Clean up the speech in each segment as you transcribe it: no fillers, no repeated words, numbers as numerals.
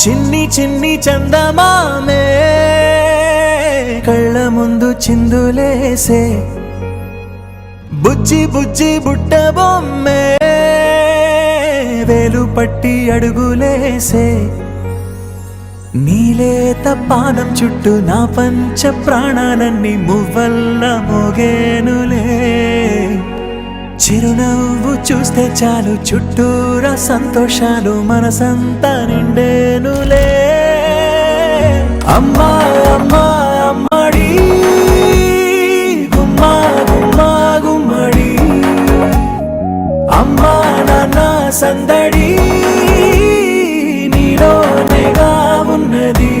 చిన్ని చిన్ని చందమామే కళ్ళ ముందు చిందులేసే బుజ్జి బుజ్జి బుట్ట బొమ్మే వేలు పట్టి అడుగులేసే నీలేత పాదం చుట్టూ నా పంచ ప్రాణాలన్నీ మువ్వల్ల మోగేనులే చిరునవ్వు చూస్తే చాలు చుట్టూరా సంతోషాలు మనసంతా నిండేనులే అమ్మా అమ్మా అమ్మడి గుమ్మా గుమ్మా గుమ్మడి అమ్మా నాన్న సందడి నీలోనేగా ఉన్నది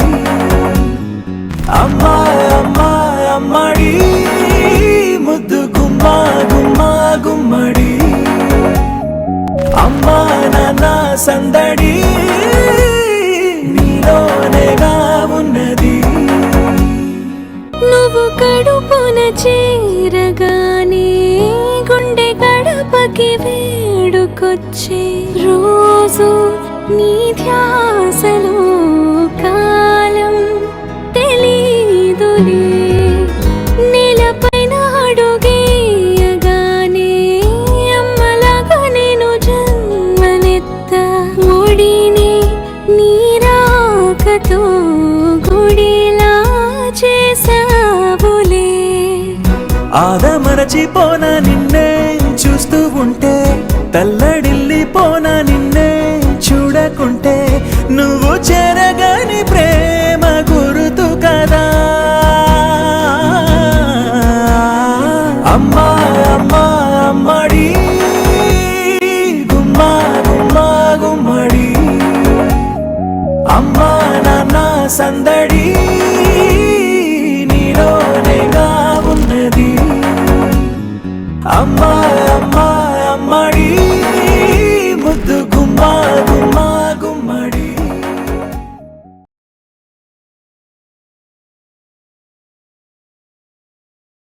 అమ్మా అమ్మా అమ్మడి ముద్దు గుమ్మా గుమ్మా గుమ్మడి అమ్మా నాన్న సందడి నీలోనేగా ఉన్నది నువ్వు కడుపున చేరగానే గుండె గడపకి వేడుకొచ్చే రోజు నీ ధ్యాసలో కాలం తెలీదులే నేలపైన అడుగేయగానే అమ్మలాగా నేను జన్మనెత్త ఒడిని నీ రాకతో గుడిలా చేసావులే ఆదమరచిపోన నిన్నే చూస్తూ ఉంటే తల్లడిల్లిపోన నిన్నే చూడకుంటే నువ్వు చెరగని ప్రేమ గురుతు కదా అమ్మా అమ్మా అమ్మడి గుమ్మా గుమ్మా గుమ్మడి అమ్మా నాన్న సందడి నీలోనేగా ఉన్నది అమ్మా అమ్మా అమ్మడి ముద్దు గుమ్మా